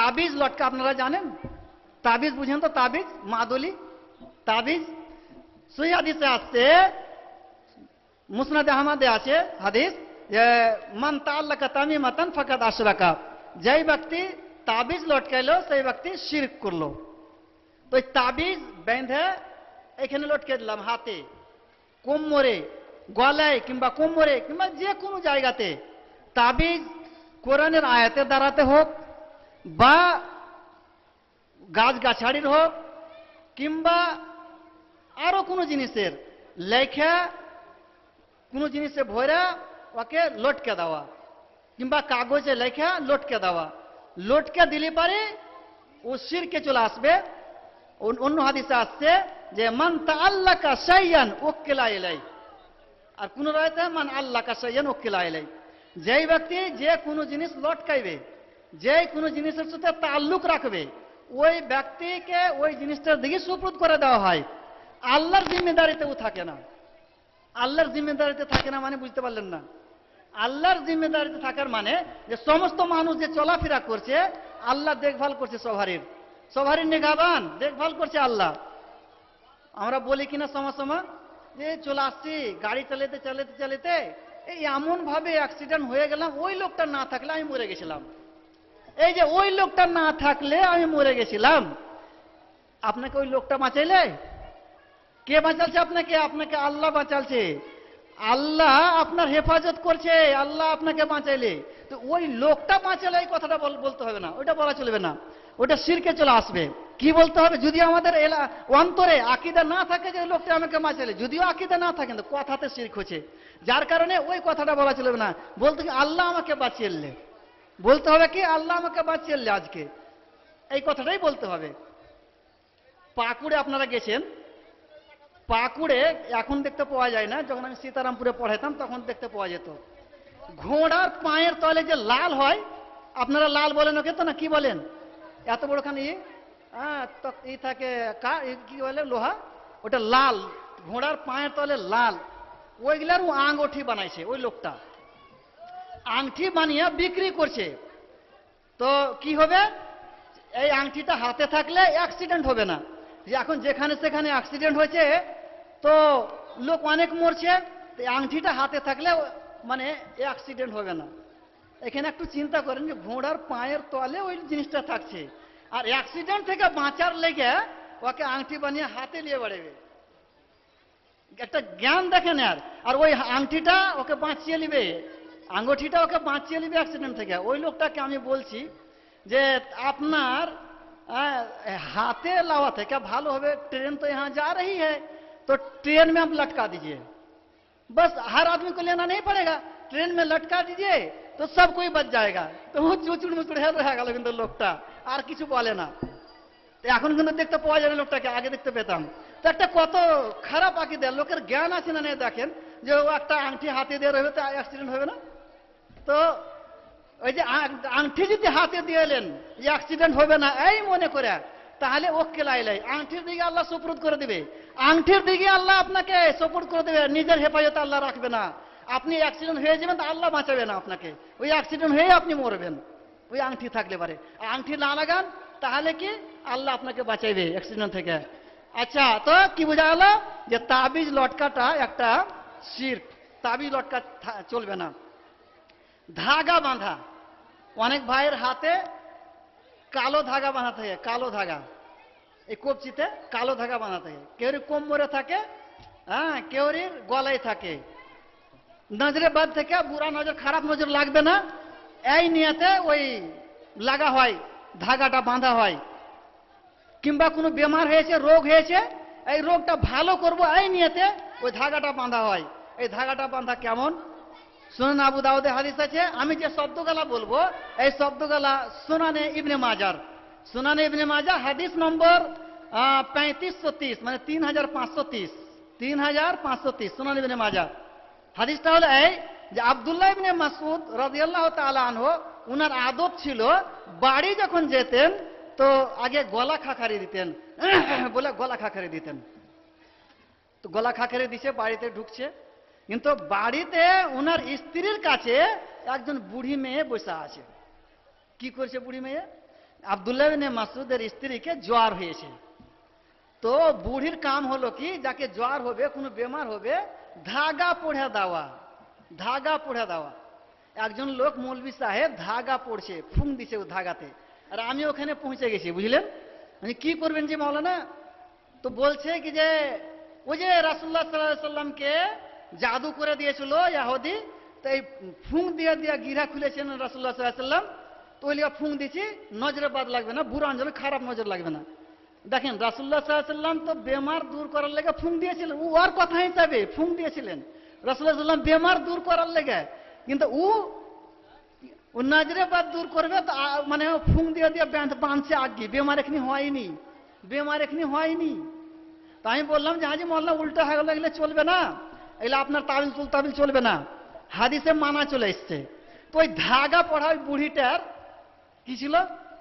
তাবিজ লটকা আপনারা জানেন? তাবিজ বুঝেন তো? তাবিজ মাদুলি তাবিজ সহি হাদিসে আসছে, মুসনাদে আহমদে আছে হাদিস যে মান তাআল্লাকা তামিমাতান ফাকাদ আশরাকা, যেই ব্যক্তি তাবিজ লটকাইলো সেই ব্যক্তি শিরক করলো। তো তাবিজ বেঁধে এখানে লটকে দিলাম, হাতে, কোমরে, গলায় কিংবা কোমরে কিংবা যে কোনো জায়গাতে। তাবিজ কোরআনের আয়াতের দ্বারাতে হোক বা গাছগাছাড়ির হোক কিংবা আরো কোনো জিনিসের লেখা, কোনো জিনিসে ভরে ওকে লটকে দেওয়া কিংবা কাগজে লেখা লটকে দেওয়া, লটকে দিলে পারে ও শিরকে চলে আসবে। অন্য হাদিসে আসছে যে মান তাআল্লাকা শাইয়ান উকিলা ইলাই, আর কোন রায়তে মান আল্লাকা শাইয়ান উকিলা ইলাই, যেই ব্যক্তি যে কোনো জিনিস লটকাইবে, যে কোনো জিনিসের সাথে তাল্লুক রাখবে, ওই ব্যক্তিকে ওই জিনিসটার দিকে সুপ্রদ করে দেওয়া হয়। আল্লাহর জিম্মেদারিতেও থাকে না। আল্লাহর জিম্মেদারিতে থাকে না মানে বুঝতে পারলেন না? আল্লাহর জিম্মেদারিতে থাকার মানে যে সমস্ত মানুষ যে চলাফেরা করছে আল্লাহ দেখভাল করছে, সবারই নিগাবান দেখভাল করছে আল্লাহ। আমরা বলি কিনা সময় সময় যে চলে আসছি গাড়ি চালাতে চালাতে চালাতে এই এমন ভাবে অ্যাক্সিডেন্ট হয়ে গেলাম, ওই লোকটা না থাকলে আমি মরে গেছিলাম। এই যে ওই লোকটা না থাকলে আমি মরে গেছিলাম, আপনাকে ওই লোকটা বাঁচাইলে? কে বাঁচালছে আপনাকে? আপনাকে আল্লাহ বাঁচালছে। আল্লাহ আপনার হেফাজত করছে, আল্লাহ আপনাকে বাঁচাইলে। তো ওই লোকটা বাঁচালে এই কথাটা বলতে হবে না, ওইটা বলা চলবে না, ওটা শিরকে চলে আসবে। কি বলতে হবে? যদি আমাদের অন্তরে আকীদা না থাকে যে লোকটা আমাকে বাঁচাইলে, যদিও আকীদা না থাকে কিন্তু কথাতে শিরক হচ্ছে, যার কারণে ওই কথাটা বলা চলবে না। বলতে কি আল্লাহ আমাকে বাঁচিয়ে, বলতে হবে কি আল্লাহ আমাকে বাঁচিয়ে আজকে, এই কথাটাই বলতে হবে। পাকুড়ে আপনারা গেছেন, পাকুড়ে এখন দেখতে পাওয়া যায় না, যখন আমি সীতারামপুরে পড়াইতাম তখন দেখতে পাওয়া যেত। ঘোড়ার পায়ের তলে যে লাল হয়, আপনারা লাল বলেন ওকে তো না, কি বলেন? এত বড়খানি ই থাকে, কি বলে, লোহা, ওটা লাল, ঘোড়ার পায়ের তলে লাল, ওইগুলার ও আঙ্গুঠি বানাইছে ওই লোকটা, আংটি বানিয়ে বিক্রি করছে। তো কি হবে? এই আংটিটা হাতে থাকলে অ্যাক্সিডেন্ট হবে না। এখন যেখানে সেখানে অ্যাক্সিডেন্ট হয়েছে তো লোক অনেক মরছে, আংটিটা হাতে থাকলে মানে অ্যাক্সিডেন্ট হবে না। এখানে একটু চিন্তা করেন যে ঘোড়ার পায়ের তলে ওই জিনিসটা থাকছে, আর অ্যাক্সিডেন্ট থেকে বাঁচার লেগে ওকে আংটি বানিয়ে হাতে নিয়ে বেড়াবে। একটা জ্ঞান দেখেন। আর ওই আংটিটা ওকে বাঁচিয়ে নিবে, আঙ্গুঠিটা ওকে বাঁচিয়ে নিবে অ্যাক্সিডেন্ট থেকে। ওই লোকটাকে আমি বলছি যে আপনার हाथे लावा क्या भालो है, ट्रेन तो यहाँ जा रही है तो ट्रेन में आप लटका दीजिए, बस हर आदमी को लेना नहीं पड़ेगा, ट्रेन में लटका दीजिए तो सब कोई बच जाएगा। तो वो चुचुड़ मुचुड़ है गल কিন্তু লোকটা আর কিছু বলে না। এখন কিন্তু দেখতে পাওয়া যাবে লোকটাকে, আগে দেখতে পেতাম। তো একটা কত খারাপ আকীদা, লোকের জ্ঞান আছে না নেই দেখেন, যে ও একটা আংটি হাতে দিয়ে রইবে তো অ্যাক্সিডেন্ট হবে না। তো ওই যে আংটি যদি হাতে দিয়ে এলেন অ্যাক্সিডেন্ট হবে না এই মনে করে, তাহলে ওকে লাইলাই আংটির দিকে আল্লাহ সুপুরদ করে দিবে, আংটির দিকে আল্লাহ আপনাকে সুপুরদ করে দেবে, নিজের হেফাজত আল্লাহ রাখবে না। আপনি অ্যাক্সিডেন্ট হয়ে যাবেন তো আল্লাহ বাঁচাবে না আপনাকে, ওই অ্যাক্সিডেন্ট হয়ে আপনি মরবেন ওই আংটি থাকলে পারে। আংটি না লাগান তাহলে কি আল্লাহ আপনাকে বাঁচাইবে অ্যাক্সিডেন্ট থেকে। আচ্ছা, তো কি বোঝা গেল যে তাবিজ লটকাটা একটা শিরক, তাবিজ লটকা চলবে না। ধাগা বাঁধা, অনেক ভাইয়ের হাতে কালো ধাগা বাঁধা থাকে, কালো ধাগা, এই কবচিতে কালো ধাগা বাঁধা থাকে, কেউরি কোমরে থাকে, হ্যাঁ কেউরির গলায় থাকে। নজরে বাদ থেকে বুড়া নজর, খারাপ নজর লাগবে না এই নিয়তে ওই লাগা হয়, ধাগাটা বাঁধা হয়। কিংবা কোনো বেমার হয়েছে, রোগ হয়েছে, এই রোগটা ভালো করব এই নিয়তে ওই ধাগাটা বাঁধা হয়। এই ধাগাটা বাঁধা কেমন? সুনান আবু দাউদে হাদিস আছে, আমি যে শব্দগুলা বলবো এই শব্দগুলা সুনানে ইবনে মাজার, সুনানে ইবনে মাজাহ হাদিস নম্বর 3530 মানে 3530, 3530 সুনান ইবনে মাজাহ। হাদিসটা হলো এই যে আব্দুল্লাহ ইবনে মাসউদ রাদিয়াল্লাহু তাআলা আনহু, উনার আদত ছিল বাড়ি যখন যেতেন তো আগে গলা খাকারি দিতেন, বলে গলা খাকারি দিতেন। তো গলা খাকারি দিছে, বাড়িতে ঢুকছে, কিন্তু বাড়িতে ওনার স্ত্রীর কাছে একজন বুড়ি মেয়ে বসে আছে। কি করছে বুড়ি মেয়ে? আব্দুল্লাহ ইবনে মাসউদের স্ত্রীকে জ্বর হয়েছে। তো বুড়ির কাম হলো কি, যাকে জ্বর হবে, কোনো বেমার হবে, ধাগা পড়ে দেওয়া, ধাগা পড়ে দেওয়া। একজন লোক মৌলভী সাহেব ধাগা পড়ছে, ফুং দিছে ও ধাগাতে, আর আমি ওখানে পৌঁছে গেছি, বুঝলেন? মানে কি করবেন যে মাওলানা? তো বলছে কি যে ওই যে রাসূলুল্লাহ সাল্লাল্লাহু আলাইহি সাল্লামকে জাদু করে দিয়েছিল ইহুদি, তাই ফুং দিয়ে দিয়ে গিরা খুলেছেন রাসূলুল্লাহ সাল্লাল্লাহু আলাইহি সাল্লাম, তো ওই লিয়া ফুং দিছি, নজরে বাদ লাগবে না, বুড়ো আঞ্জলে খারাপ নজর লাগবে না। দেখেন রাসূলুল্লাহ সাল্লাল্লাহু আলাইহি সাল্লাম তো বেমার দূর করার লেগে ফুং দিয়েছিলেন, ও আর কথা হিসাবে ফুং দিয়েছিলেন রাসূলুল্লাহ সাল্লাল্লাহু আলাইহি সাল্লাম বেমার দূর করার লেগে, কিন্তু ও নজরে বাদ দূর করবে তো মানে ফুং দিয়ে দিয়ে বাঁধছে আগে, বেমার এখনি হয়নি, বেমার এখনি হয়নি। তা আমি বললাম যে হাজি মোল্লা উল্টা হয়ে গেলে এগুলো চলবে না, এগুলো আপনার তাবিল চলবে না, হাদিসে মানা চলে এসছে। তো ওই ধাগা পড়া ওই বুড়িটার কি ছিল,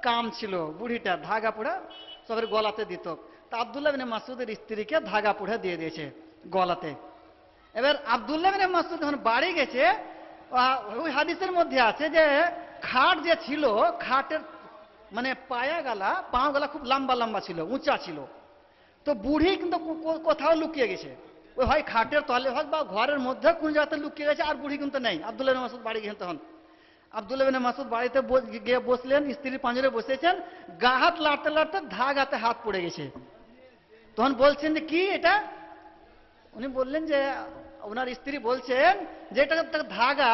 কাম ছিল, বুড়িটার ধাগা পড়া সবের গলাতে দিত। তা আব্দুল্লাহ ইবনে মাসউদের স্ত্রীকে ধাগা পড়ে দিয়ে দিয়েছে গলাতে। এবার আব্দুল্লাহ ইবনে মাসউদ যখন বাড়ি গেছে, ওই হাদিসের মধ্যে আছে যে খাট যে ছিল, খাটের মানে পাও গলা খুব লম্বা লম্বা ছিল, উঁচা ছিল। তো বুড়ি কিন্তু কোথাও লুকিয়ে গেছে, ওই হয় খাটের তলে হোক বা ঘরের মধ্যে কোন জায়গাতে লুকিয়ে গেছে, আর বুড়ি কিন্তু নেই। আব্দুল্লাহ ইবনে মাসউদ বাড়ি গেছেন তখন, আব্দুল্লাহ ইবনে মাসউদ বাড়িতে গিয়ে বসলেন, স্ত্রীর পাঁজরে বসেছেন, গা হাত লাড়তে লাড়তে ধাগাতে হাত পড়ে গেছে। তখন বলছেন যে কি এটা, উনি বললেন যে ওনার স্ত্রী বলছেন যে এটা ধাগা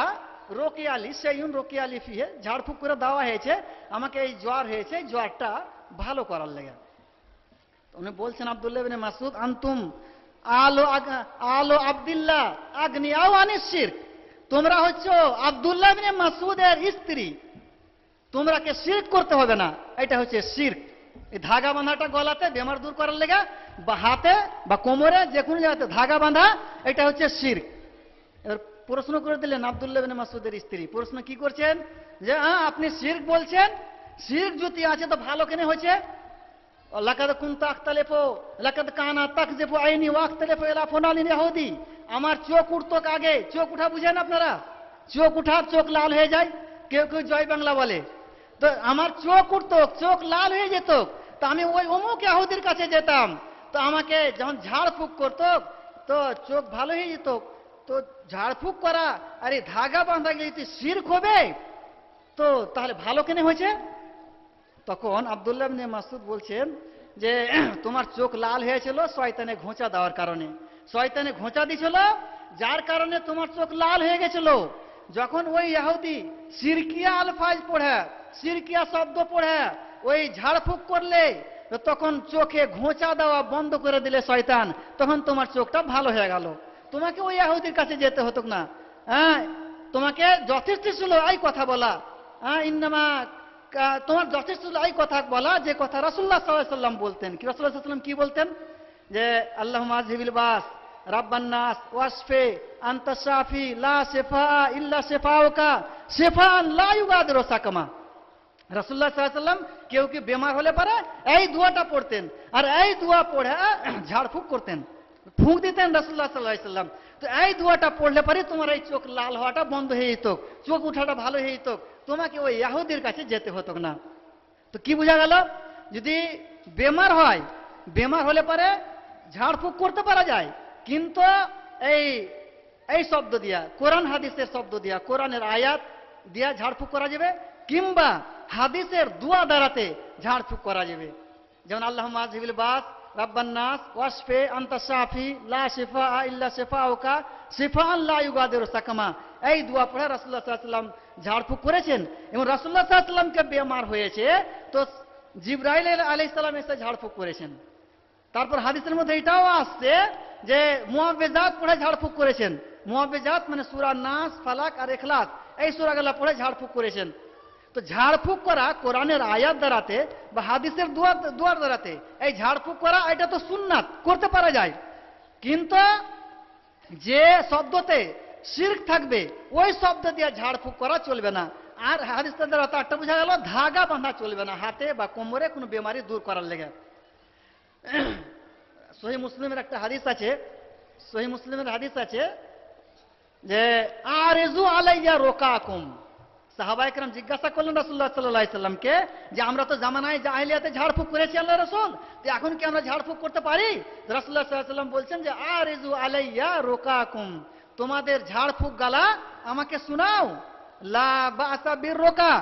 রোকে আলী সেইন রোকে আলী ফিহে, ঝাড়ফুঁক করে দেওয়া হয়েছে, আমাকে এই জ্বর হয়েছে, এই জ্বরটা ভালো করার লেগে। উনি বলছেন আব্দুল্লাহ ইবনে মাসউদ আনতুম আলো আব্দুল্লাহ আগনিয়াও আনিস শিরক, তোমরা হচ্ছে আব্দুল্লাহ ইবনে মাসউদের স্ত্রী, তোমরাকে শিরক করতে হবে না, এটা হচ্ছে শিরক। এই ধাগা বাঁধাটা গলাতে বেমার দূর করার লেগে বা হাতে বা কোমরে যে কোনো জায়গাতে ধাগা বাঁধা, এটা হচ্ছে শিরক। এবার প্রশ্ন করে দিলেন আব্দুল্লাহ ইবনে মাসউদের স্ত্রী, প্রশ্ন কি করছেন যে আপনি শিরক বলছেন, শিরক যদি আছে তো ভালো কেন হয়েছে? লাকাদ কুনতা আখতালিফু লাকাদ কানা তাকযিফু আইনি ওয়া আখতালিফু ইলা ফুলানিন ইহুদি, আমার চোখ উঠতো আগে, চোখ উঠা বুঝেন আপনারা, চোখ উঠা চোখ লাল হয়ে যায়, কেউ কেউ জয় বাংলা বলে, তো আমার চোখ উঠতো, চোখ লাল হয়ে যেত, তো আমি ওই অমুক ইহুদির কাছে যেতাম, তো আমাকে যখন ঝাড়ফুঁক করতো তো চোখ ভালো হয়ে যেত। তো ঝাড়ফুঁক করা আর এই ধাগা বাঁধা গেলে যদি শিরক হবে তো তাহলে ভালো কেন হয়েছে? তখন আব্দুল্লাহ ইবনে মাসউদ বলছেন যে তোমার চোখ লাল হয়েছিল শয়তানে ঘোঁচা দেওয়ার কারণে, শয়তানে ঘোঁচা দিয়েছিল, যার কারণে তোমার চোখ লাল হয়ে গেছিল। যখন ওই ইহুদি শিরকিয়া আলফাজ পড়ে, শিরকিয়া শব্দ পড়ে ওই ঝাড়ফুঁক করলে, তখন চোখে ঘোঁচা দেওয়া বন্ধ করে দিলে শয়তান, তখন তোমার চোখটা ভালো হয়ে গেল, তোমাকে ওই ইহুদির কাছে যেতে হতো না। হ্যাঁ, তোমাকে যথেষ্ট ছিল এই কথা বলা, ইন্নামা তোমার যথেষ্ট ছিল এই কথা বলা যে কথা রাসূলুল্লাহ সাল্লাল্লাহু আলাইহি সাল্লাম বলতেন। কি রাসূলুল্লাহ সাল্লাল্লাহু আলাইহি সাল্লাম কি বলতেন? যে আল্লাহুম্মা আযহিবিল বাস রাব্বান নাস ওয়াশফি আনতা শাফি লা শিফা ইল্লা শিফাউকা শিফান লা ইউগাদিরু সাকামা। রাসূলুল্লাহ সাল্লাল্লাহু আলাইহি সাল্লাম কেউ কি বেমার হলে পারে এই দোয়াটা পড়তেন, আর এই দোয়া পড়ে ঝাড়ফুঁক করতেন, ফুঁক দিতেন রাসূলুল্লাহ সাল্লাল্লাহু আলাইহি সাল্লাম। তো এই দোয়াটা পড়লে পারে তোমার এই চোখ লাল হওয়াটা বন্ধ হয়ে যেত, চোখ উঠাটা ভালো হয়ে যেত, তোমাকে ওই ইহুদির কাছে যেতে হতো না। তো কি বোঝা গেল? যদি বেমার হয়, বেমার হলে পারে ঝাড়ফুঁক করতে পারা যায়, কিন্তু এই শব্দ দিয়া, কোরআন হাদিসের শব্দ দিয়া, কোরআনের আয়াত দিয়া ঝাড়ফুঁক করা যাবে, কিংবা হাদিসের দোয়া দ্বারাতে ঝাড়ফুঁক করা যাবে। যেমন আল্লাহুম্মা আযহিবিল বাস রাব্বান নাস ওয়াশফি আনতা শাফি লা শিফা ইল্লা শিফাউকা শিফাআন লা ইউগাদিরু সাকামা, এই দোয়া পড়ে রাসূলুল্লাহ সাল্লাল্লাহু আলাইহি ওয়াসাল্লাম ঝাড়ফুঁক করেছেন। এবং রাসূলুল্লাহ সাল্লাল্লাহু আলাইহি ওয়াসাল্লামকে বেমার হয়েছে তো জিবরাইল আলাইহিস সালাম এসে ঝাড়ফুঁক করেছেন। তারপর হাদিসের মধ্যে এটাও আসছে যে মুআব্বিজাত পড়ে ঝাড়ফুঁক করেছেন। মুআব্বিজাত মানে সূরা নাস, ফালাক আর ইখলাস, এই সূরাগুলো পড়ে ঝাড়ফুঁক করেছেন। তো ঝাড়ফুঁক করা কোরআনের আয়াত দ্বারাতে বা হাদিসের দোয়ার দ্বারাতে এই ঝাড়ফুঁক করা, এটা তো সুন্নাত, করতে পারা যায়, কিন্তু যে শব্দতে শিরক থাকবে ওই শব্দ দিয়ে ঝাড়ফুঁক করা চলবে না। আর হাদিসের দ্বারা তো একটা বোঝা গেল ধাগা বাঁধা চলবে না হাতে বা কোমরে কোনো বেমারি দূর করার লেগে। সহিহ মুসলিমের একটা হাদিস আছে, সহিহ মুসলিমের হাদিস আছে যে আরেজু আলাইয়া রোকাকুম সাহাবায়ে কেরাম জিজ্ঞাসা করলেন রাসূলুল্লাহ সাল্লাল্লাহু আলাইহি সাল্লামকে যে আমরা তো জামানায় জাহেলিয়াতে ঝাড়ফুঁক করেছি আল্লাহ রাসূল, তো এখন কি আমরা ঝাড়ফুঁক করতে পারি? রাসূলুল্লাহ সাল্লাল্লাহু আলাইহি সাল্লাম বলছেন যে আরিজু আলাইয়া রোকাকুম, তোমাদের ঝাড়ফুঁক গালা আমাকে শোনাও। লা বাসা বির রোকা,